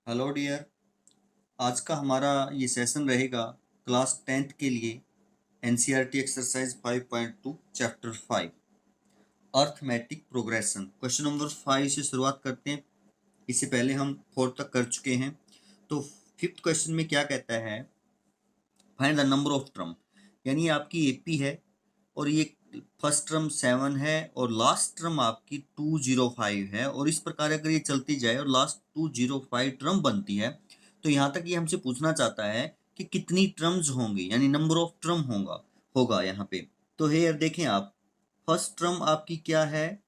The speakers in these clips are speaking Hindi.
Hello dear. आज का हमारा ये सेशन रहेगा क्लास 10th के लिए NCERT exercise 5.2 chapter 5 arithmetic progression. Question number 5 से शुरुआत करते हैं। इससे पहले हम 4 तक कर चुके हैं। तो फिफ्थ क्वेश्चन में क्या कहता है, find the number of term. यानी आपकी एपी है और ये फर्स्ट टर्म 7 है और लास्ट टर्म आपकी 205 है, और इस प्रकार अगर ये चलती जाए और लास्ट 205 टर्म बनती है तो यहाँ तक ये हमसे पूछना चाहता है कि कितनी टर्म्स होंगी, यानी नंबर ऑफ टर्म होगा यहाँ पे। तो हेयर देखें आप, फर्स्ट टर्म आपकी क्या है,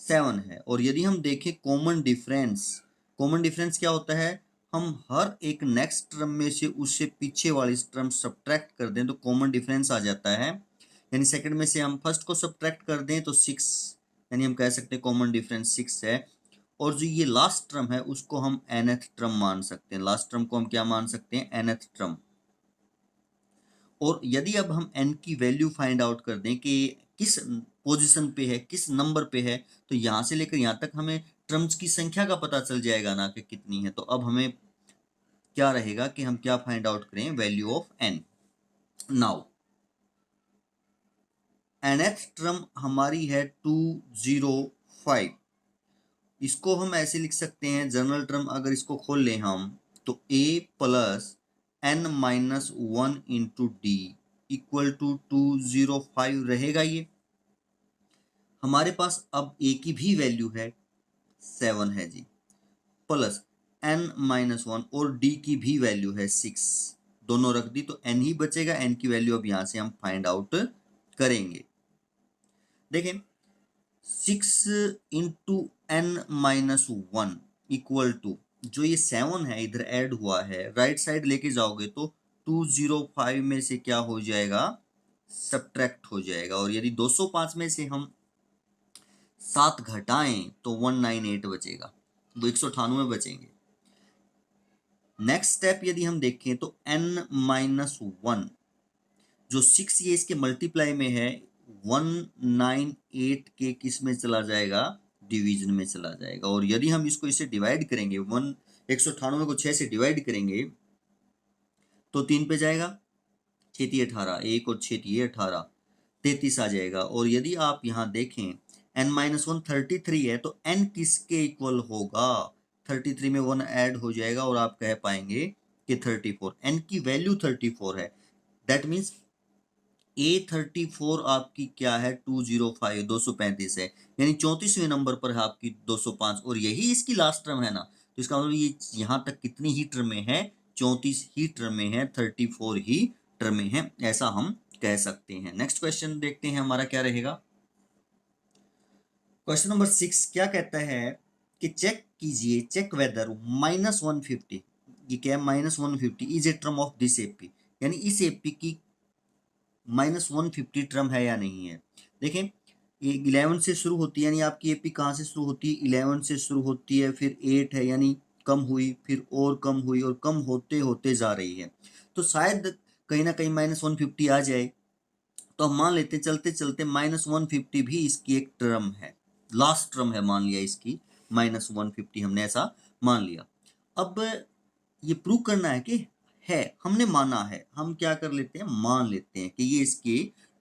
7 है। और यदि हम देखें कॉमन डिफरेंस क्या होता है, हम हर एक नेक्स्ट टर्म में से उससे पीछे वाली टर्म सब्ट्रैक्ट कर दें तो कॉमन डिफरेंस आ जाता है। यानी सेकंड में से हम फर्स्ट को सब्ट्रैक्ट कर दें तो 6, यानी हम कह सकते हैं कॉमन डिफरेंस 6 है। और जो ये लास्ट टर्म है उसको हम nth टर्म मान सकते हैं। लास्ट टर्म को हम क्या मान सकते हैं, nth टर्म। और यदि अब हम n की वैल्यू फाइंड आउट कर दें कि किस पोजीशन पे है, किस नंबर पे है, तो यहाँ से लेकर यहाँ तक हमें टर्म्स की संख्या का पता चल जाएगा ना कि कितनी है। तो अब हमें क्या रहेगा कि हम क्या फाइंड आउट करें, value of n। Now nth term हमारी है 205। इसको हम ऐसे लिख सकते हैं, जनरल टर्म अगर इसको खोल लें हम तो a plus n minus 1 into d equal to 205 रहेगा। ये हमारे पास अब a की भी वैल्यू है 7 है जी, प्लस n माइनस 1 और d की भी वैल्यू है 6, दोनों रख दी तो n ही बचेगा। n की वैल्यू अब यहां से हम फाइंड आउट करेंगे। देखें 6 into n minus 1 equal to, जो ये 7 है इधर ऐड हुआ है, राइट साइड लेके जाओगे तो 205 में से क्या हो जाएगा, सब्ट्रैक्ट हो जाएगा। और यदि 205 में से हम 7 घटाएं तो 198 बचेगा, वो 198 बचेंगे। नेक्स्ट स्टेप यदि हम देखें तो n माइनस 1, जो 6 ये इसके मल्टीप्लाई में है, 198 के किस में चला जाएगा, डिवीजन में चला जाएगा। और यदि हम इसको इससे डिवाइड करेंगे, 198 को 6 से डिवाइड करेंगे तो 3 पे जाएगा, 6 3 18, 1 और 6 3 18, 33 आ जाएगा। और यदि आप यहाँ देखें n माइनस 1 33 है तो n किसके इक्वल होगा, 33 में 1 ऐड हो जाएगा और आप कह पाएंगे कि 34। n की वैल्यू 34 है, दैट मीन्स A34 आपकी क्या है, 205 235 है, यानी 34वें नंबर पर है आपकी 205। और यही इसकी लास्ट टर्म है ना, तो इसका मतलब ये यहाँ तक कितनी ही टर्में हैं, 34 ही टर्में हैं, 34 ही टर्में हैं, ऐसा हम कह सकते हैं। नेक्स्ट क्वेश्चन देखते हैं हमारा क्या रहेगा। क्वेश्चन नंबर 6 क्या कहता है कि चेक कीजिए, चेक वेदर -150, ये क्या है, -150 is a term of this AP, यानी इस एपी की -150 टर्म है या नहीं है। देखें ये 11 से शुरू होती है, यानी आपकी एपी कहाँ से शुरू होती है, 11 से शुरू होती है, फिर 8 है यानी कम हुई, फिर और कम हुई और कम होते होते जा रही है। तो शायद कहीं ना कहीं -150 आ जाए, तो हम मान लेते हैं चलते चलते -150 भी इसकी एक टर्म है, लास्ट टर्म है मान लिया इसकी, -150 हमने ऐसा मान लिया। अब ये प्रूव करना है कि है, हमने माना है, हम क्या कर लेते हैं, मान लेते हैं कि ये इसकी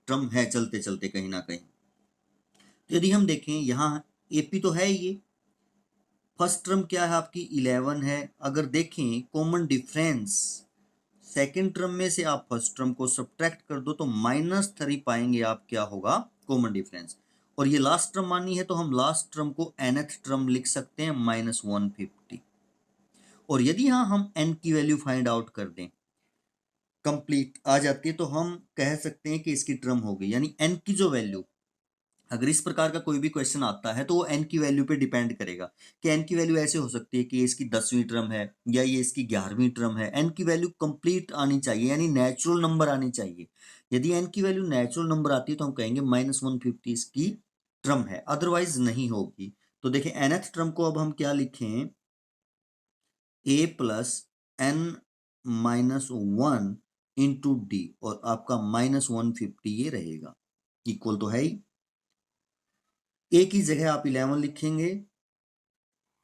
टर्म है चलते चलते कहीं ना कहीं। तो यदि हम देखें यहाँ एपी तो है, ये फर्स्ट टर्म क्या है आपकी 11 है। अगर देखें कॉमन डिफरेंस, सेकेंड टर्म में से आप फर्स्ट टर्म को सब्ट्रैक्ट कर दो तो -3 पाएंगे आप, क्या होगा, कॉमन डिफरेंस। और ये लास्ट टर्म मानी है तो हम लास्ट टर्म को nth टर्म लिख सकते हैं -150। और यदि यहाँ हम n की वैल्यू फाइंड आउट कर दें, कंप्लीट आ जाती है, तो हम कह सकते हैं कि इसकी टर्म हो गई। यानी n की जो वैल्यू, अगर इस प्रकार का कोई भी क्वेश्चन आता है तो वो n की वैल्यू पे डिपेंड करेगा कि n की वैल्यू ऐसे हो सकती है कि इसकी 10वीं टर्म है या ये इसकी 11वीं टर्म है। n की वैल्यू कंप्लीट आनी चाहिए, यानी नेचुरल नंबर आनी चाहिए। यदि n की वैल्यू नेचुरल नंबर आती है तो हम कहेंगे -150 इसकी टर्म है, अदरवाइज नहीं होगी। तो देखें nth टर्म को अब हम क्या लिखें, a plus n minus 1 into D, और आपका -150 ये रहेगा, इक्वल तो है ही। a की जगह आप 11 लिखेंगे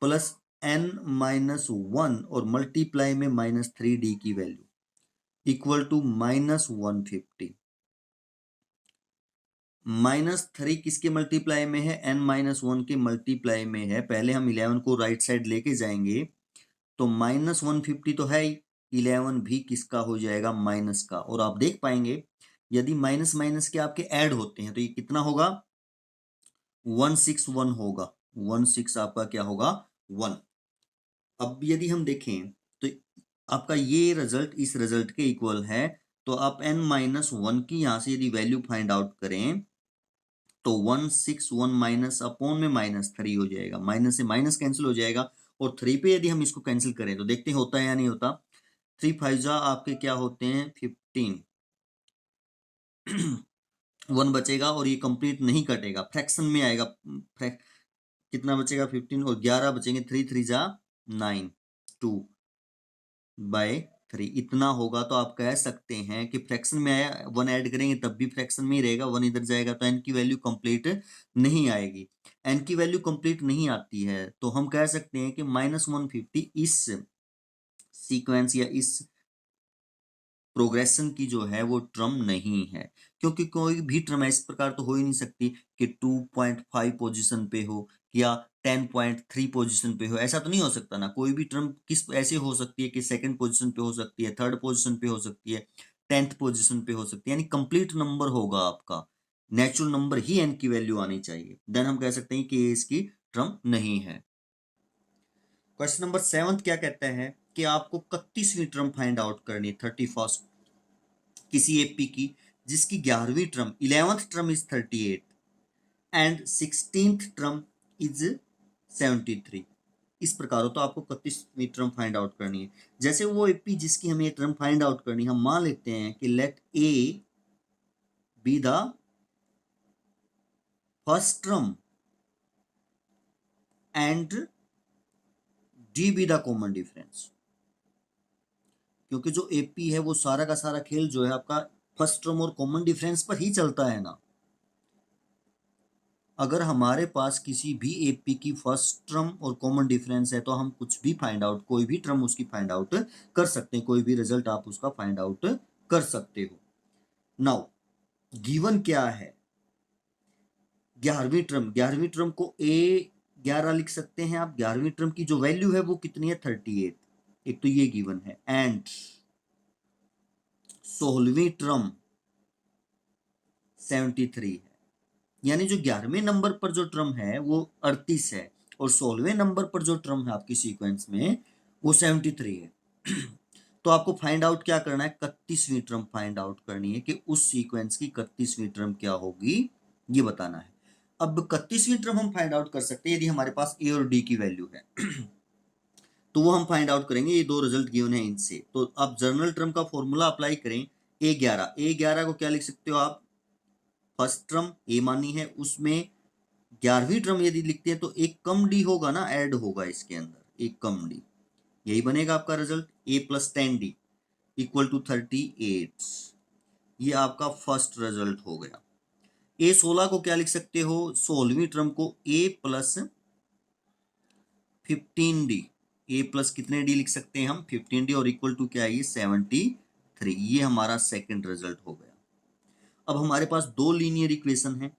प्लस n माइनस वन और मल्टीप्लाई में -3d की वैल्यू इक्वल टू -150। -3 किसके मल्टीप्लाई में है? n माइनस वन के मल्टीप्लाई में है। पहले हम 11 को राइट साइड लेके जाएंगे तो -150 तो है ही, 11 भी किसका हो जाएगा? माइनस का। और आप देख पाएंगे यदि माइनस माइनस के आपके ऐड होते हैं तो ये कितना होगा? 161 होगा। 16 आपका क्या होगा? 1। अब यदि हम देखें तो आपका ये रिजल्ट इस रिजल्ट के इक्वल है, तो आप n माइनस वन की यहां से यदि वैल्यू फाइंड आउट करें तो 161 माइनस अपॉन में -3 हो जाएगा। माइनस से माइनस कैंसिल हो जाएगा और 3 पे यदि हम इसको कैंसिल करें तो देखते हैं होता है या नहीं होता। 3 फाइजा आपके क्या होते हैं? 15। 1 बचेगा और ये कंप्लीट नहीं कटेगा, फ्रैक्शन में आएगा। कितना बचेगा? 15 और 11 बचेंगे। 3 3 जा 9, 2/3 इतना होगा। तो आप कह सकते हैं कि फ्रैक्शन में आया, 1 ऐड करेंगे तब भी फ्रैक्शन में ही रहेगा, 1 इधर जाएगा तो n की वैल्यू कंप्लीट नहीं आएगी। n की वैल्यू कंप्लीट नहीं आती है तो हम कह सकते हैं कि -150 इस सीक्वेंस या इस प्रोग्रेशन की जो है वो टर्म नहीं है, क्योंकि कोई भी टर्म इस प्रकार तो हो ही नहीं सकती कि 2.5 पोजीशन पे हो या 10.3 पोजीशन पे हो। ऐसा तो नहीं हो सकता ना। कोई भी टर्म किस ऐसे हो सकती है कि सेकंड पोजीशन पे हो सकती है, थर्ड पोजीशन पे हो सकती है, 10th पोजीशन पे हो सकती है। यानी कंप्लीट नंबर होगा आपका, नेचुरल नंबर ही एन की वैल्यू आनी चाहिए। देन हम कह सकते हैं कि ये इसकी टर्म नहीं है। क्वेश्चन नंबर 7 क्या कहता है कि आपको 31वीं टर्म फाइंड आउट करनी है, 31st किसी एपी की जिसकी 11वीं term 11th term is 38 and 16th term is 73। इस प्रकार हो तो आपको 31वीं टर्म फाइंड आउट करनी है। जैसे वो एपी जिसकी हमें ये टर्म फाइंड आउट करनी है, हम मान लेते हैं कि let a be the first term and d be the common difference. क्योंकि जो एपी है वो सारा का सारा खेल जो है आपका फर्स्ट टर्म और कॉमन डिफरेंस पर ही चलता है ना। अगर हमारे पास किसी भी एपी की फर्स्ट टर्म और कॉमन डिफरेंस है तो हम कुछ भी फाइंड आउट, कोई भी टर्म उसकी फाइंड आउट कर सकते हैं, कोई भी रिजल्ट आप उसका फाइंड आउट कर सकते हो। नाउ गिवन क्या है? 11वीं टर्म को A11 लिख सकते हैं आप। 11वीं टर्म की जो वैल्यू है वो कितनी है? 38। एक तो ये गिवन है। एंड 16वीं टर्म 73 है। यानी जो 11वें नंबर पर जो टर्म है वो 38 है और 16वें नंबर पर जो टर्म है आपकी सीक्वेंस में वो 73 है। तो आपको फाइंड आउट क्या करना है? 31वीं टर्म फाइंड आउट करनी है कि उस सीक्वेंस की 31वीं टर्म क्या होगी, ये बताना है। अब 31वीं टर्म हम फाइंड आउट कर सकते हैं यदि हमारे पास ए और डी की वैल्यू है तो वो हम फाइंड आउट करेंगे। ये दो रिजल्ट गिवन है इनसे। तो आप जर्नल टर्म का फॉर्मूला अप्लाई करें। A11 को क्या लिख सकते हो आप? फर्स्ट टर्म ए मानी है, उसमें 11वीं टर्म यदि लिखते हैं तो एक कम डी होगा ना, ऐड होगा इसके अंदर एक कम डी, यही बनेगा आपका result. A plus 10d equal to 38। ये आपका फर्स्ट रिजल्ट हो गया। A16 को क्या लिख सकते हो? 16वीं टर्म को ए प्लस 15d। ए प्लस कितने डी लिख सकते हैं हम? 15d और इक्वल टू क्या है ये? 73। ये हमारा सेकंड रिजल्ट हो गया। अब हमारे पास दो लीनियर इक्वेशन है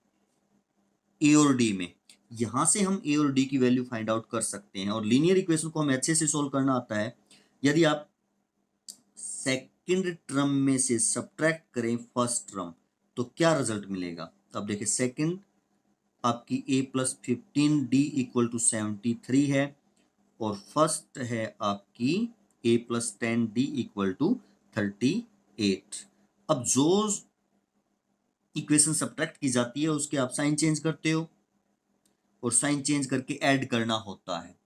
ए और डी में, यहां से हम ए और डी की वैल्यू फाइंड आउट कर सकते हैं। और लीनियर इक्वेशन को हमें अच्छे से सोल्व करना आता है। यदि आप सेकंड टर्म में से सब्ट्रैक्ट करें फर्स्ट टर्म तो क्या रिजल्ट मिलेगा? तो अब देखिए सेकंड आपकी ए प्लस 15d इक्वल टू 73 है और फर्स्ट है आपकी ए प्लस 10d इक्वल टू 38। अब जो इक्वेशन सब्ट्रैक्ट की जाती है उसके आप साइन चेंज करते हो और साइन चेंज करके ऐड करना होता है।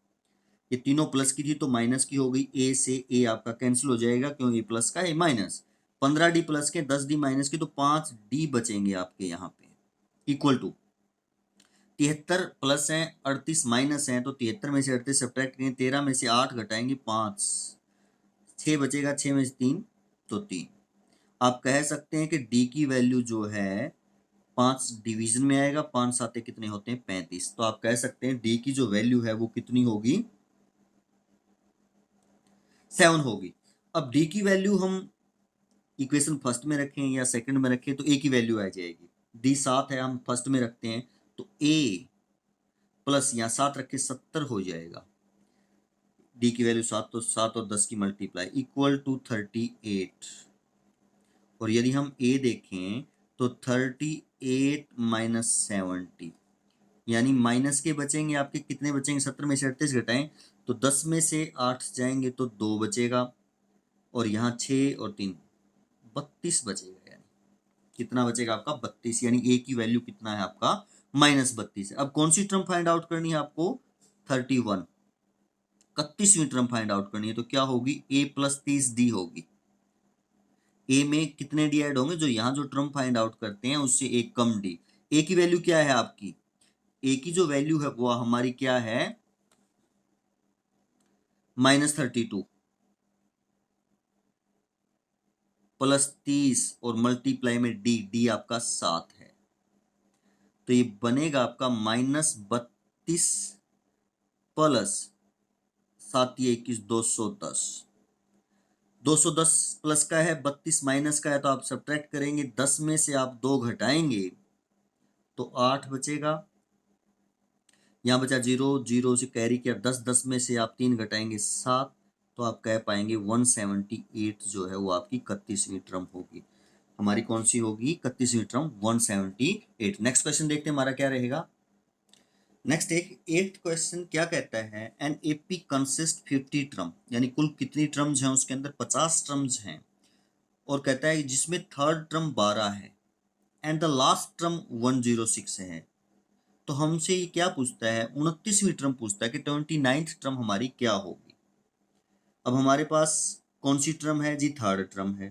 ये तीनों प्लस की थी तो माइनस की हो गई। ए से ए आपका कैंसिल हो जाएगा, क्यों? ए प्लस का ए माइनस। 15d प्लस के 10d माइनस के तो 5d बचेंगे आपके यहाँ पे इक्वल टू 73 प्लस है 38 माइनस है, तो 73 में से 38 सब्ट्रैक्ट करेंगे, 13 में से 8 घटाएंगे 5, 6 बचेगा, 6 में से 3 तो 3। आप कह सकते हैं कि डी की वैल्यू जो है 5 डिवीजन में आएगा, 5 साते कितने होते हैं? 35। तो आप कह सकते हैं डी की जो वैल्यू है वो कितनी होगी? 7 होगी। अब डी की वैल्यू हम इक्वेशन फर्स्ट में रखें या सेकंड में रखें तो ए की वैल्यू आ जाएगी। डी 7 है, हम फर्स्ट में रखते हैं तो ए प्लस यहाँ 7 रख के 70 हो जाएगा। डी की वैल्यू 7 तो 7 और 10 की मल्टीप्लाई इक्वल टू 38। और यदि हम ए देखें तो 38 माइनस 70 यानी माइनस के बचेंगे आपके कितने बचेंगे, 70 में से 38 घटाएं तो 10 में से 8 जाएंगे तो 2 बचेगा और यहाँ 6 और 3 32 बचेगा। यानी कितना बचेगा आपका 32, यानी ए की वैल्यू कितना है आपका -32 है। अब कौन सी टर्म फाइंड आउट करनी है आपको 31, 31वीं टर्म फाइंड आउट करनी है तो क्या होगी a प्लस 30 डी होगी। ए में कितने डी ऐड होंगे, जो यहाँ जो टर्म फाइंड आउट करते हैं उससे एक कम डी। ए की वैल्यू क्या है आपकी, ए की जो वैल्यू है वो हमारी क्या है -32 प्लस 30 और मल्टीप्लाई में डी, डी आपका 7 है तो ये बनेगा आपका -32 प्लस 7 × 21 210 प्लस का है 32 माइनस का है तो आप सब्ट्रैक्ट करेंगे, 10 में से आप 2 घटाएंगे तो 8 बचेगा। यहाँ बचा 0, 0 से कैरी किया 10, 10 में से आप 3 घटाएंगे 7 तो आप कह पाएंगे 178 जो है वो आपकी 31वीं टर्म होगी। हमारी कौन सी होगी 31वीं टर्म 178। नेक्स्ट क्वेश्चन देखते हैं हमारा क्या रहेगा। नेक्स्ट एक 8th क्वेश्चन क्या कहता है, एन एपी कंसिस्ट 50 टर्म, यानी कुल कितनी टर्म्स हैं उसके अंदर 50 टर्म्स हैं और कहता है जिसमें थर्ड टर्म 12 है एंड द लास्ट टर्म 106 है। तो हमसे ये क्या पूछता है 29वीं टर्म पूछता है कि 29th टर्म हमारी क्या होगी। अब हमारे पास कौन सी टर्म है जी, थर्ड टर्म है।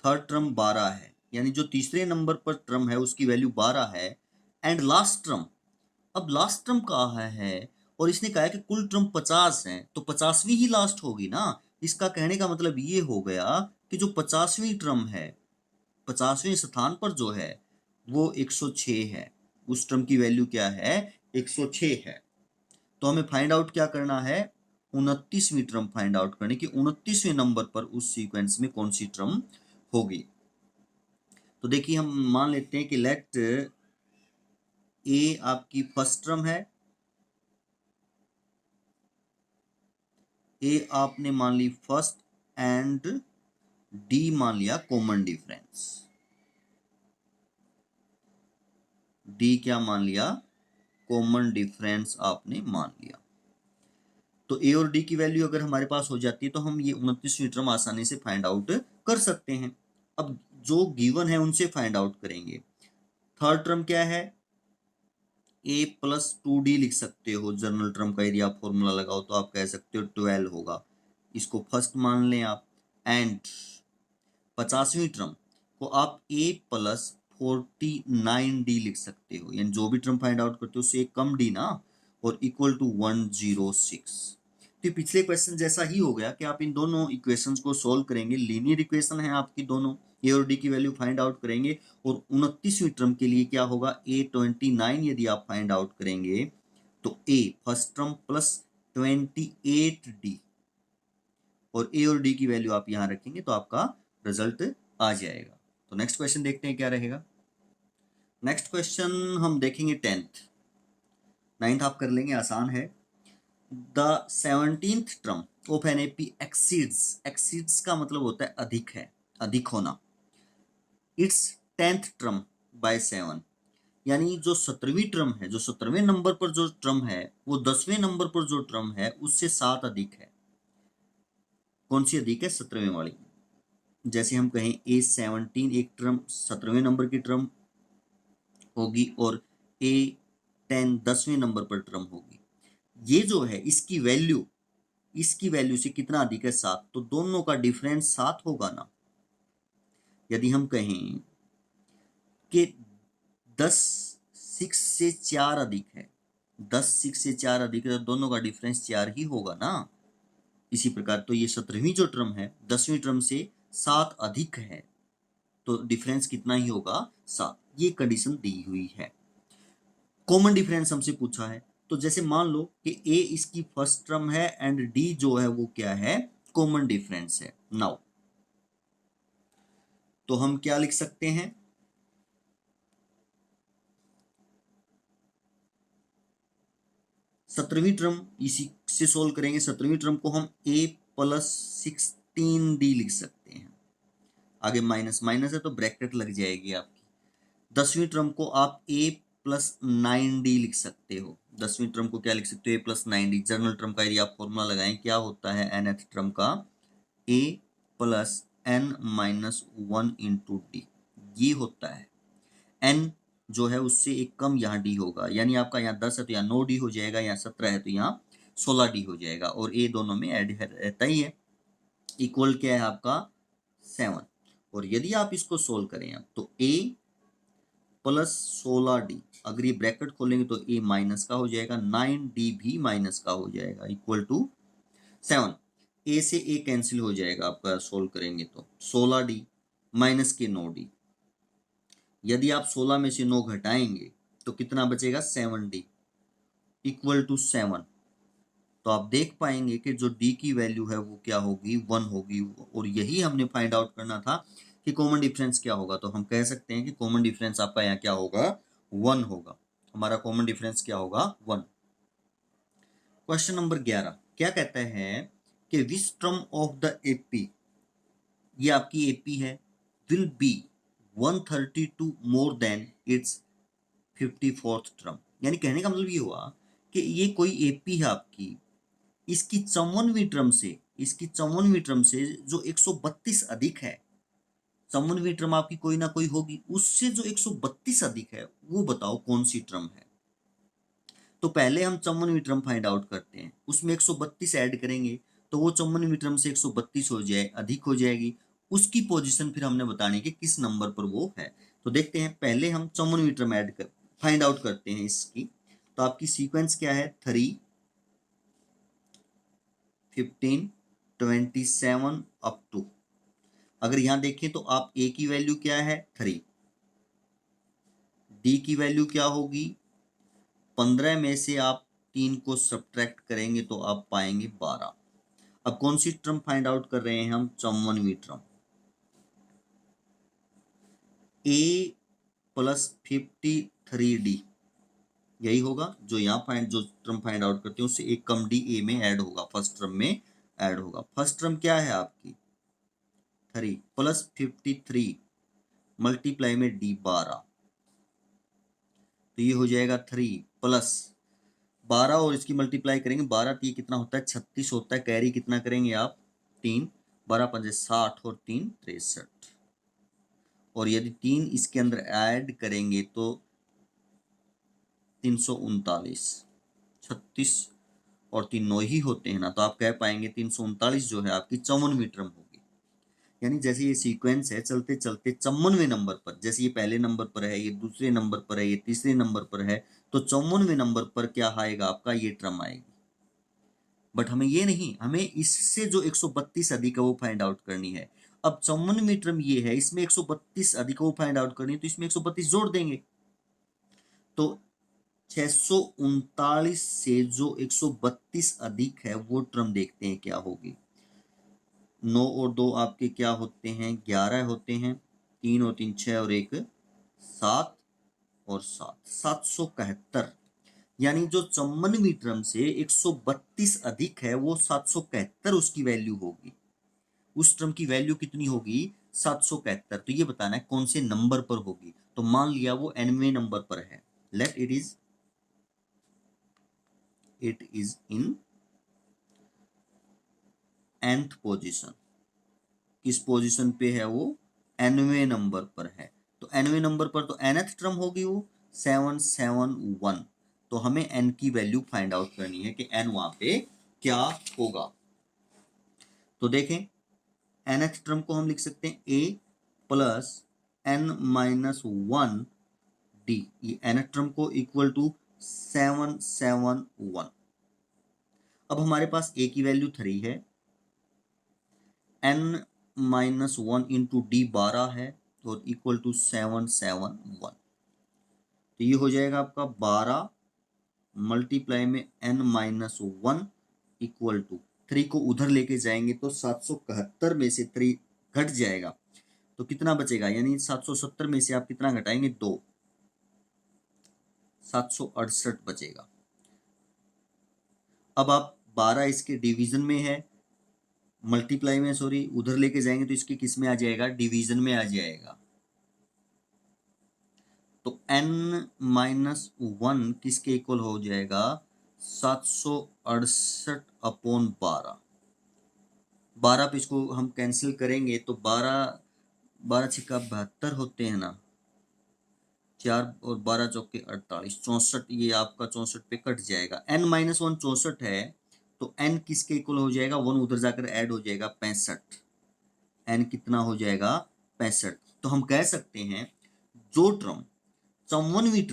थर्ड टर्म 12 है यानी जो तीसरे नंबर पर टर्म है उसकी वैल्यू 12 है एंड लास्ट टर्म, अब लास्ट टर्म कहा है और इसने कहा है कि कुल टर्म 50 है तो 50वीं ही लास्ट होगी ना। इसका कहने का मतलब ये हो गया कि जो 50वीं टर्म है 50वें स्थान पर जो है वो 106 है, उस टर्म की वैल्यू क्या है 106 है। तो हमें फाइंड आउट क्या करना है 29वीं टर्म फाइंड आउट करने की 29वें नंबर पर उस सीक्वेंस में कौन सी टर्म होगी। तो देखिए हम मान लेते हैं कि लेट ए आपकी फर्स्ट टर्म है, ए आपने मान ली फर्स्ट एंड डी मान लिया कॉमन डिफरेंस, डी क्या मान लिया कॉमन डिफरेंस आपने मान लिया। तो ए और डी की वैल्यू अगर हमारे पास हो जाती है तो हम ये 29वीं टर्म आसानी से फाइंड आउट कर सकते हैं। अब जो गिवन है उनसे फाइंड आउट करेंगे। थर्ड टर्म क्या है ए प्लस 2d लिख सकते हो, जनरल टर्म का यदि आप फॉर्मूला लगाओ तो आप कह सकते हो 12 होगा, इसको फर्स्ट मान लें आप। एंड 50वीं टर्म को आप a प्लस 49d लिख सकते हो, यानी जो भी टर्म फाइंड आउट करते हो उससे एक कम d ना, और इक्वल टू 106। तो पिछले क्वेश्चन जैसा ही हो गया कि आप इन दोनों इक्वेशंस को सॉल्व करेंगे, लीनियर इक्वेशन है आपकी दोनों, ए और डी की वैल्यू फाइंड आउट करेंगे और 29वीं टर्म के लिए क्या होगा A29 यदि आप फाइंड आउट करेंगे तो ए फर्स्ट टर्म प्लस 28d और ए और डी की वैल्यू आप यहां रखेंगे तो आपका रिजल्ट आ जाएगा। तो नेक्स्ट क्वेश्चन देखते हैं क्या रहेगा। नेक्स्ट क्वेश्चन हम देखेंगे 10th, 9th आप कर लेंगे, आसान है। The 17th term of an AP exceeds, exceeds का मतलब होता है अधिक है, अधिक होना, इट्स 10th टर्म बाय 7, यानी जो 17वीं टर्म है, जो 17वें नंबर पर जो टर्म है वो 10वें नंबर पर जो टर्म है उससे 7 अधिक है। कौन सी अधिक है 17वें वाली। जैसे हम कहें A17 एक टर्म 17वें नंबर की टर्म होगी और A10 10वें नंबर पर टर्म होगी। ये जो है इसकी वैल्यू से कितना अधिक है 7, तो दोनों का डिफरेंस 7 होगा ना। यदि हम कहें कि 10 6 से 4 अधिक है, 10 6 से 4 अधिक है तो दोनों का डिफरेंस 4 ही होगा ना। इसी प्रकार तो ये 17वीं जो टर्म है 10वीं टर्म से 7 अधिक है तो डिफरेंस कितना ही होगा 7, ये कंडीशन दी हुई है। कॉमन डिफरेंस हमसे पूछा है तो जैसे मान लो कि ए इसकी फर्स्ट टर्म है एंड डी जो है वो क्या है, कॉमन डिफरेंस है। नाउ तो हम क्या लिख सकते हैं, सत्रहवीं टर्म इसी से सोल्व करेंगे। सत्रहवीं टर्म को हम ए प्लस 16d लिख सकते हैं। आगे माइनस माइनस है तो ब्रैकेट लग जाएगी आपकी। 10वीं टर्म को आप ए प्लस 9d लिख सकते हो। 10वीं टर्म को क्या लिख सकते हो, ए प्लस 9d। जनरल टर्म का यदि आप फॉर्मूला लगाएं, क्या होता है nth टर्म का, a plus n minus 1 into d, ये होता है। n जो है उससे एक कम यहाँ d होगा, यानी आपका यहाँ 10 है तो यहाँ 9d हो जाएगा, यहाँ 17 है तो यहाँ 16d हो जाएगा, और a दोनों में ऐड रहता ही है। इक्वल क्या है आपका 7। और यदि आप इसको सोल्व करें अब तो a प्लस 16d, अगर ये ब्रैकेट खोलेंगे तो a माइनस का हो जाएगा, 9d भी माइनस का हो जाएगा, इक्वल टू 7। a से a कैंसिल हो जाएगा आपका, सोल्व करेंगे तो 16d माइनस के 9d। यदि आप 16 में से 9 घटाएंगे तो कितना बचेगा, 7d इक्वल टू 7। तो आप देख पाएंगे कि जो d की वैल्यू है वो क्या होगी, 1 होगी। और यही हमने फाइंड आउट करना था कि कॉमन डिफरेंस क्या होगा। तो हम कह सकते हैं कि कॉमन डिफरेंस आपका यहाँ क्या होगा, 1 होगा। हमारा कॉमन डिफरेंस क्या होगा, 1। क्वेश्चन नंबर 11 क्या कहता है कि which term of the AP, ये आपकी एपी है, will be 132 more than it's 54th term. यानी कहने का मतलब ये हुआ कि ये कोई एपी है आपकी, इसकी 54वीं टर्म से, इसकी 54वीं टर्म से जो 132 अधिक है, 54वीं टर्म आपकी कोई ना कोई होगी, उससे जो 132 अधिक है वो बताओ कौन सी टर्म है। तो पहले हम 54वीं टर्म फाइंड आउट करते हैं, उसमें 132 ऐड करेंगे तो वो 54वीं टर्म से 132 हो जाए, अधिक हो जाएगी। उसकी पोजीशन फिर हमने बतानी कि किस नंबर पर वो है। तो देखते हैं, पहले हम 54वीं टर्म ऐड कर फाइंड आउट करते हैं इसकी। तो आपकी सीक्वेंस क्या है, 3, 15, 27 अप टू, अगर यहां देखें तो आप a की वैल्यू क्या है, 3, d की वैल्यू क्या होगी, 15 में से आप 3 को सब्ट्रैक्ट करेंगे तो आप पाएंगे 12। अब कौन सी टर्म फाइंड आउट कर रहे हैं हम, 54वीं टर्म, a प्लस 53d, यही होगा जो यहाँ फाइंड, जो टर्म फाइंड आउट करते हैं उससे एक कम d a में ऐड होगा, फर्स्ट टर्म में ऐड होगा। फर्स्ट टर्म क्या है आपकी, 3 प्लस 53 मल्टीप्लाई में d 12, तो ये हो जाएगा 3 प्लस 12 और इसकी मल्टीप्लाई करेंगे, 12 तो ये कितना होता है, 36 होता है। कैरी कितना करेंगे आप, 3, 12 पंजे 60 और 3 63। और यदि 3 इसके अंदर ऐड करेंगे तो 339, 36 और 3 9 ही होते हैं ना, तो आप कह पाएंगे 339 जो है आपकी 54वीं टर्म होगी। यानी जैसे ये सीक्वेंस है, चलते चलते 54वें नंबर पर, जैसे ये पहले नंबर पर है, ये दूसरे नंबर पर है, ये तीसरे नंबर पर है, तो 54वें नंबर पर क्या आएगा आपका, ये टर्म आएगी। बट हमें ये नहीं, हमें इससे जो 132 अधिक है वो फाइंड आउट करनी है। अब 54वीं टर्म ये है, इसमें 132 अधिक वो फाइंड आउट करनी है, तो इसमें 132 जोड़ देंगे। तो 639 से जो 132 अधिक है वो टर्म देखते हैं क्या होगी। 9 और 2 आपके क्या होते हैं, 11 होते हैं, 3 और 3 6 और 1 7 और 7 771। यानी जो 54वीं टर्म से 132 अधिक है वो 771 उसकी वैल्यू होगी। उस टर्म की वैल्यू कितनी होगी, 771। तो ये बताना है कौन से नंबर पर होगी। तो मान लिया वो nवें नंबर पर है, let it is in nth position. किस पोजीशन पे है वो, nवें नंबर पर है। तो nवें नंबर पर तो nth टर्म होगी वो 771। तो हमें n की वैल्यू फाइंड आउट करनी है कि n वहां पे क्या होगा। तो देखें, nth टर्म को हम लिख सकते हैं a plus n minus 1 d, ये nth टर्म को इक्वल टू 771। अब हमारे पास a की वैल्यू 3 है, n माइनस 1 इंटू डी 12 है और इक्वल टू 771। तो ये हो जाएगा आपका 12 मल्टीप्लाई में n-1 इक्वल टू 3 को उधर लेके जाएंगे तो 771 में से 3 घट जाएगा तो कितना बचेगा, यानी 770 में से आप कितना घटाएंगे, 2, 768 बचेगा। अब आप 12 इसके डिवीजन में है, मल्टीप्लाई में सॉरी उधर लेके जाएंगे तो इसके किस में आ जाएगा, डिवीजन में आ जाएगा। तो n-1 किसके इक्वल हो जाएगा, 768 अपॉन 12। 12 पे इसको हम कैंसिल करेंगे तो 12 छिक्का 72 होते हैं ना, 4 और 12 चौके 48, 64, ये आपका 64 पे कट जाएगा। n-1 64 है तो n किसके इक्वल हो जाएगा, 1 उधर जाकर ऐड हो जाएगा, 65। n कितना हो जाएगा, 65। तो हम कह सकते हैं जो ट्रम चौवनवीं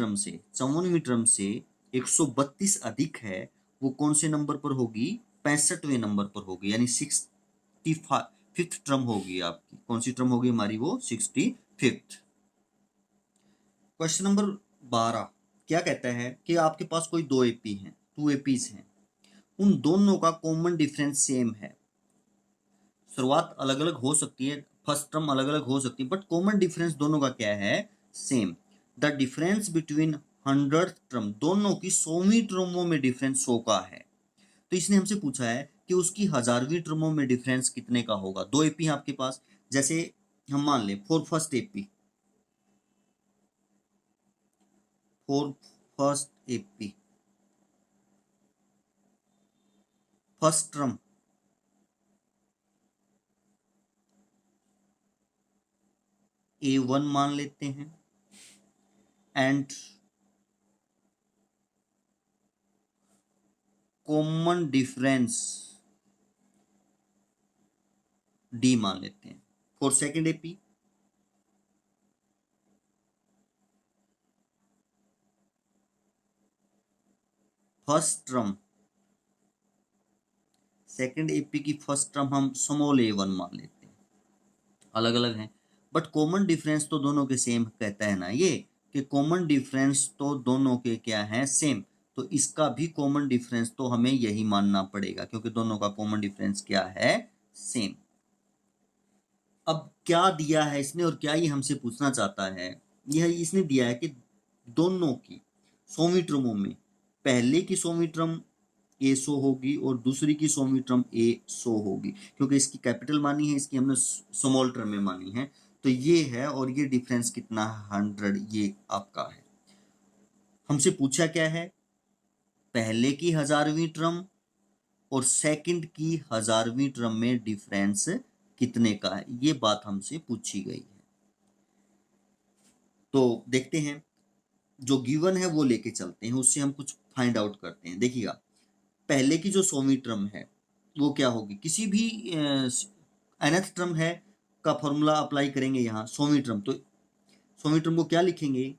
ट्रम से 132 अधिक है वो कौन से नंबर पर होगी, 65वें नंबर पर होगी, यानी 65th ट्रम होगी आपकी। कौन सी ट्रम होगी हमारी, वो 65th। क्वेश्चन नंबर 12 क्या कहता है कि आपके पास कोई 2 एपी हैं, 2 एपीज हैं, उन दोनों का कॉमन डिफरेंस सेम है। शुरुआत अलग अलग हो सकती है, फर्स्ट टर्म अलग अलग हो सकती है, बट कॉमन डिफरेंस दोनों का क्या है, same. The difference between 100th term, दोनों की 100वीं टर्मों में डिफरेंस 100 का है। तो इसने हमसे पूछा है कि उसकी 1000वीं टर्मों में डिफरेंस कितने का होगा। 2 एपी है आपके पास, जैसे हम मान ले for first AP first term A1 मान लेते हैं एंड कॉमन डिफरेंस D मान लेते हैं। For second AP first term, second AP की फर्स्ट टर्म हम स्मॉल A1 मान लेते हैं। अलग अलग हैं बट कॉमन डिफरेंस तो दोनों के सेम कहता है ना ये, कि कॉमन डिफरेंस तो दोनों के क्या है, सेम। तो इसका भी कॉमन डिफरेंस तो हमें यही मानना पड़ेगा क्योंकि दोनों का कॉमन डिफरेंस क्या है, सेम। अब क्या दिया है इसने और क्या ये हमसे पूछना चाहता है, यह इसने दिया है कि दोनों की 100वीं टर्मों में पहले की 100वीं टर्म A100 होगी और दूसरी की 100वीं टर्म A100 होगी, क्योंकि इसकी कैपिटल मानी है, इसकी हमने स्मॉल टर्म में मानी है। तो ये है और ये डिफरेंस कितना, 100, ये आपका है। हमसे पूछा क्या है, पहले की 1000वीं टर्म और सेकंड की 1000वीं टर्म में डिफरेंस कितने का है, ये बात हमसे पूछी गई है। तो देखते हैं, जो गिवन है वो लेके चलते हैं, उससे हम कुछ फाइंड आउट करते हैं। देखिएगा, पहले की जो 100वीं टर्म है वो क्या होगी, किसी भी nth टर्म है का फॉर्मूला अप्लाई करेंगे यहाँ 100वीं टर्म। तो 100वीं टर्म को क्या लिखेंगे,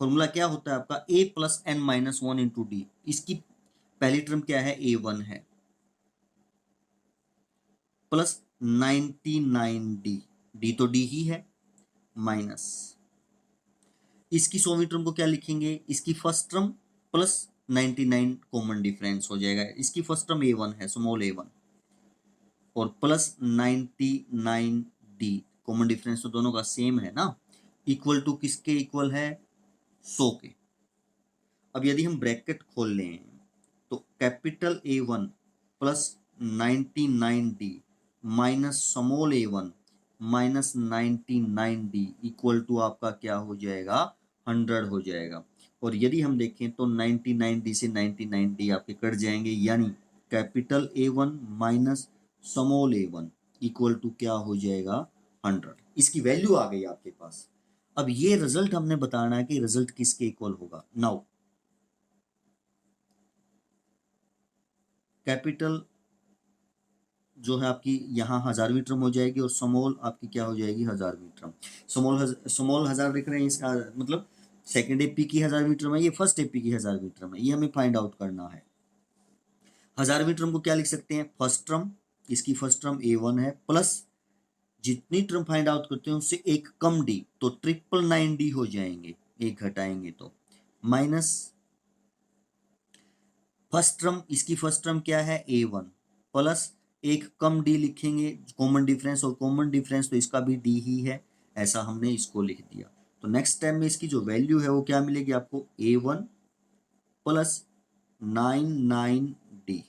फॉर्मूला क्या होता है आपका, a plus n-1 into D. इसकी पहली टर्म क्या है, A1 है, प्लस 99D, डी तो डी ही है, माइनस इसकी 100वीं टर्म को क्या लिखेंगे, इसकी first term plus 99 common difference हो जाएगा। इसकी फर्स्ट टर्म A1 है, स्मॉल A1, और प्लस 99D, कॉमन डिफरेंस तो दोनों का सेम है ना, इक्वल टू किसके इक्वल है, 100 के। अब यदि हम ब्रैकेट खोल लें तो capital A1 plus 99D minus small A1 minus 99D equal to आपका क्या हो जाएगा, 100 हो जाएगा। और यदि हम देखें तो 99D से 99D आपके कट जाएंगे, यानी capital A1 minus small A1 equal to क्या हो जाएगा, 100। इसकी वैल्यू आ गई आपके पास। अब ये रिजल्ट हमने बताना है कि रिजल्ट किसके इक्वल होगा। नाउ कैपिटल जो है आपकी यहाँ 1000वीं टर्म हो जाएगी और स्मॉल आपकी क्या हो जाएगी, 1000वीं टर्म। स्मॉल 1000 लिख रहे हैं, इसका मतलब सेकेंड एपी की 1000वीं टर्म है, ये फर्स्ट एपी की 1000वीं टर्म है, ये हमें फाइंड आउट करना है। 1000वीं टर्म को क्या लिख सकते हैं, फर्स्ट टर्म, इसकी फर्स्ट टर्म A1 है, प्लस जितनी टर्म फाइंड आउट करते हैं उससे एक कम D, तो 999D हो जाएंगे, एक घटाएंगे तो, माइनस फर्स्ट टर्म, इसकी फर्स्ट टर्म क्या है A1 प्लस एक कम डी लिखेंगे कॉमन डिफरेंस, और कॉमन डिफरेंस तो इसका भी डी ही है, ऐसा हमने इसको लिख दिया। तो नेक्स्ट टाइम में इसकी जो वैल्यू है वो क्या मिलेगी आपको, A1 plus 99D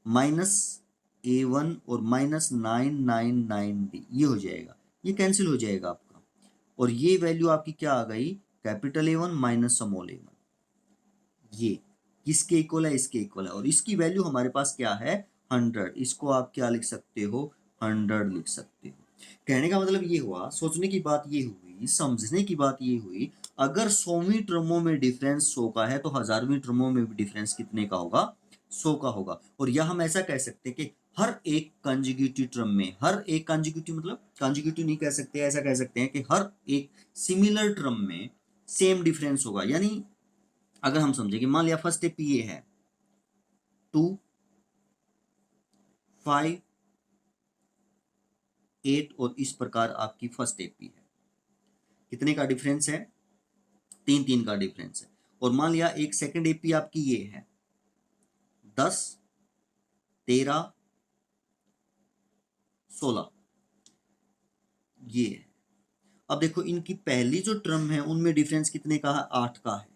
minus A1 और माइनस 999D, ये हो जाएगा, ये कैंसिल हो जाएगा आपका, और ये वैल्यू आपकी क्या आ गई, capital A1 minus small a1, ये किसके इक्वल है, इसके इक्वल है, और इसकी वैल्यू हमारे पास क्या है 100, इसको आप क्या लिख सकते हो 100 लिख सकते हो। कहने का मतलब ये हुआ, सोचने की बात ये हुई, समझने की बात ये हुई, अगर 100वीं टर्मों में डिफरेंस 100 का है तो 1000वीं टर्मों में भी डिफरेंस कितने का होगा, 100 का होगा। और यह हम ऐसा कह सकते हैं कि हर एक कंजुगेटिव टर्म में, हर एक कंजुगेटिव मतलब कंजुगेटिव नहीं कह सकते, ऐसा कह सकते हैं कि हर एक सिमिलर टर्म में सेम डिफरेंस होगा। यानी अगर हम समझे कि मान लिया फर्स्ट एपी ये है 2, 5, 8 और इस प्रकार आपकी फर्स्ट एपी है, कितने का डिफरेंस है, 3 का डिफरेंस है। और मान लिया एक सेकंड एपी आपकी ये है 10, 13, 16, ये है। अब देखो इनकी पहली जो टर्म है उनमें डिफरेंस कितने का है, 8 का है।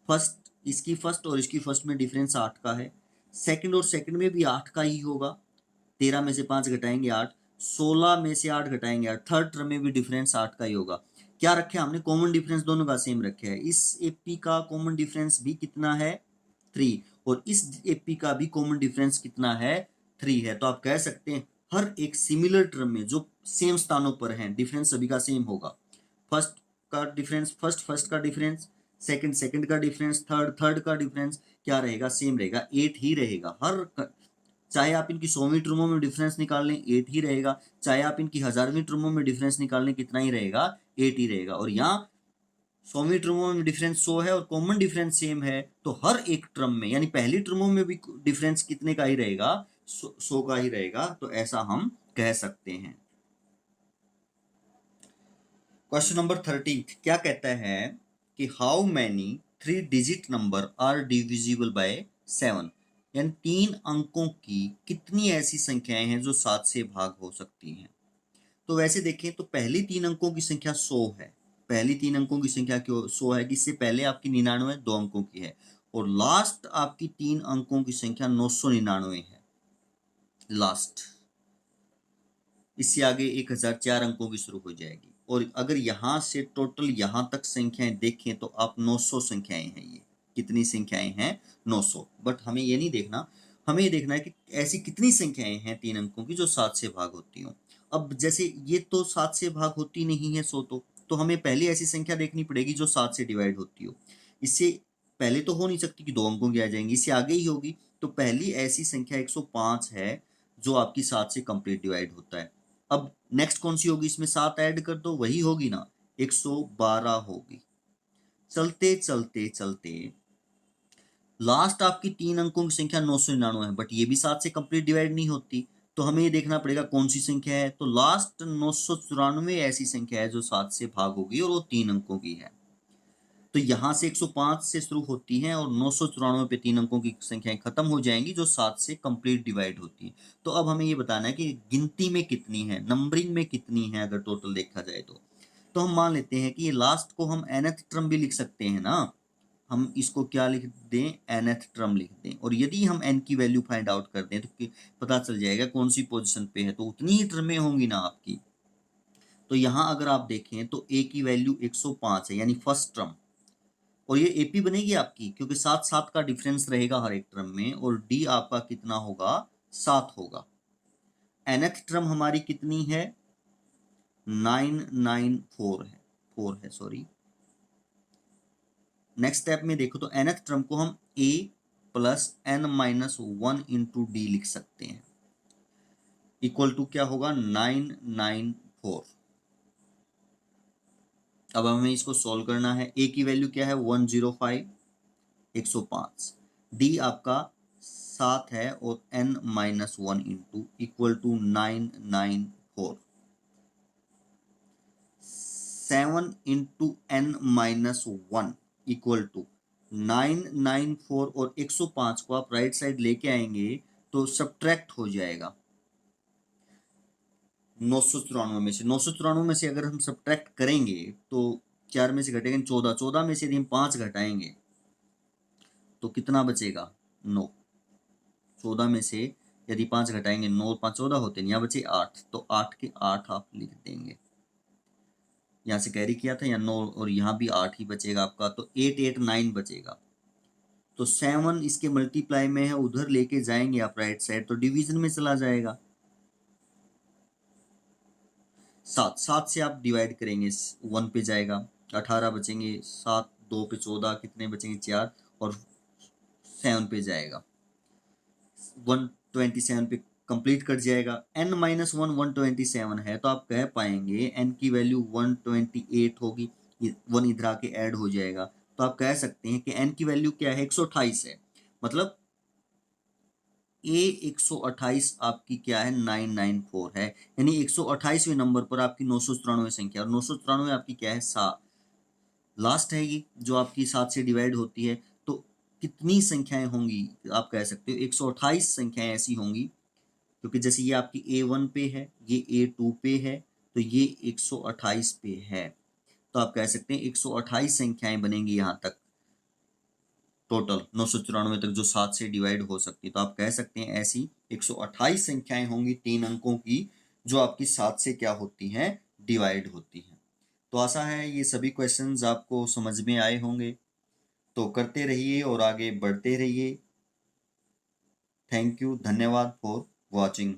फर्स्ट, इसकी फर्स्ट और इसकी फर्स्ट में डिफरेंस 8 का है, सेकंड और सेकंड में भी 8 का ही होगा, 13 में से 5 घटाएंगे 8, 16 में से 8 घटाएंगे 8, थर्ड टर्म में भी डिफरेंस 8 का ही होगा। क्या रखे हमने, कॉमन डिफरेंस दोनों का सेम रखे है। इस एपी का कॉमन डिफरेंस भी कितना है 3, और इस एपी का भी कॉमन डिफरेंस कितना है 3 है। तो आप कह सकते हैं हर एक सिमिलर टर्म में जो सेम स्थानों पर है डिफरेंस सभी का सेम होगा। फर्स्ट का डिफरेंस फर्स्ट का डिफरेंस, सेकंड का डिफरेंस, थर्ड का डिफरेंस क्या रहेगा, सेम रहेगा, 8 ही रहेगा। चाहे आप इनकी 100वीं टर्मों में डिफरेंस निकाल लें 8 ही रहेगा, चाहे आप इनकी 1000वीं टर्मों में डिफरेंस निकाल लें कितना ही रहेगा, 8 ही रहेगा। और यहाँ 100वीं टर्मों में डिफरेंस 100 है और कॉमन डिफरेंस सेम है, तो हर एक टर्म में यानी पहली टर्मों में भी डिफरेंस कितने का ही रहेगा, 100 का ही रहेगा। तो ऐसा हम कह सकते हैं। क्वेश्चन नंबर 13 क्या कहता है कि how many 3 digit number are divisible by 7, यानी 3 अंकों की कितनी ऐसी संख्याएं हैं जो 7 से भाग हो सकती हैं। तो वैसे देखें तो पहली 3 अंकों की संख्या 100 है, पहली 3 अंकों की संख्या क्यों 100 है, कि इससे पहले आपकी 99 2 अंकों की है, और लास्ट आपकी 3 अंकों की संख्या 999 है लास्ट, इससे आगे 1004 अंकों की शुरू हो जाएगी। और अगर यहाँ से टोटल यहाँ तक संख्याएं देखें तो आप 900 संख्याएं हैं, ये कितनी संख्याएं हैं 900। बट हमें ये नहीं देखना, हमें ये देखना है कि ऐसी कितनी संख्याएं हैं 3 अंकों की जो 7 से भाग होती हो। अब जैसे ये तो 7 से भाग होती नहीं है 100, तो हमें पहले ऐसी संख्या देखनी पड़ेगी जो 7 से डिवाइड होती हो। इससे पहले तो हो नहीं सकती कि 2 अंकों की आ जाएंगी, इससे आगे ही होगी। तो पहली ऐसी संख्या 105 है जो आपकी 7 से कंप्लीट डिवाइड होता है। अब नेक्स्ट कौन सी होगी, इसमें 7 ऐड कर दो, वही होगी ना 112 होगी। चलते चलते चलते लास्ट आपकी 3 अंकों की संख्या 999 है, बट ये भी 7 से कंप्लीट डिवाइड नहीं होती, तो हमें ये देखना पड़ेगा कौन सी संख्या है। तो लास्ट 994 ऐसी संख्या है जो 7 से भाग होगी और वो 3 अंकों की है। तो यहाँ से 105 से शुरू होती हैं और 994 पे 3 अंकों की संख्याएं खत्म हो जाएंगी जो 7 से कंप्लीट डिवाइड होती है। तो अब हमें ये बताना है कि गिनती में कितनी है, नंबरिंग में कितनी है, अगर टोटल देखा जाए तो हम मान लेते हैं कि ये लास्ट को हम nth टर्म भी लिख सकते हैं ना, हम इसको क्या लिख दें, nth टर्म लिख दें, और यदि हम n की वैल्यू फाइंड आउट कर दें तो पता चल जाएगा कौन सी पोजिशन पे है, तो उतनी ही टर्में होंगी ना आपकी। तो यहाँ अगर आप देखें तो a की वैल्यू 105 है यानी फर्स्ट टर्म, और ये एपी बनेगी आपकी क्योंकि 7 का डिफरेंस रहेगा हर एक टर्म में, और डी आपका कितना होगा 7 होगा। nth टर्म हमारी कितनी है 994 है, 4 है सॉरी। नेक्स्ट स्टेप में देखो तो nth टर्म को हम a plus n minus 1 into D लिख सकते हैं, इक्वल टू क्या होगा 994। अब हमें इसको सॉल्व करना है। a की वैल्यू क्या है 105 105, डी आपका 7 है और n minus 1 into equal to 994, 7 into n minus 1 equal to 994 और 105 को आप राइट साइड लेके आएंगे तो सब्ट्रैक्ट हो जाएगा 994 में से अगर हम सब्ट्रैक्ट करेंगे तो 4 में से घटेगा 14, 14 में से यदि हम 5 घटाएंगे तो कितना बचेगा 9, 14 में से यदि 5 घटाएंगे 9 और 5 14 होते हैं, यहाँ बचे 8, तो 8 के 8 आप लिख देंगे, यहाँ से कैरी किया था, यहाँ 9 और यहाँ भी 8 ही बचेगा आपका, तो 889 बचेगा। तो 7 इसके मल्टीप्लाई में है, उधर लेके जाएंगे आप राइट साइड तो डिवीजन में चला जाएगा। 7 से आप डिवाइड करेंगे 1 पे जाएगा, 18 बचेंगे, 7 2 पे 14, कितने बचेंगे 4, और 7 पे जाएगा 127 पे कंप्लीट कट जाएगा। n माइनस 1 127 है तो आप कह पाएंगे n की वैल्यू 128 होगी, 1 इधर आके ऐड हो जाएगा, तो आप कह सकते हैं कि n की वैल्यू क्या है 128 है, मतलब a 128 आपकी क्या है 994 है, यानी 128वें नंबर पर आपकी 994 संख्या, और 994 आपकी क्या है 7 लास्ट है ये जो आपकी 7 से डिवाइड होती है। तो कितनी संख्याएं होंगी आप कह सकते हो 128 संख्याएं ऐसी होंगी, क्योंकि जैसे ये आपकी A1 पे है, ये A2 पे है, तो ये 128 पे है, तो आप कह सकते हैं 128 संख्याएं बनेंगी यहाँ तक टोटल 994 तक जो 7 से डिवाइड हो सकती है। तो आप कह सकते हैं ऐसी 128 संख्याएं होंगी 3 अंकों की जो आपकी 7 से क्या होती हैं डिवाइड होती हैं। तो आशा है ये सभी क्वेश्चंस आपको समझ में आए होंगे, तो करते रहिए और आगे बढ़ते रहिए। थैंक यू, धन्यवाद फॉर वॉचिंग।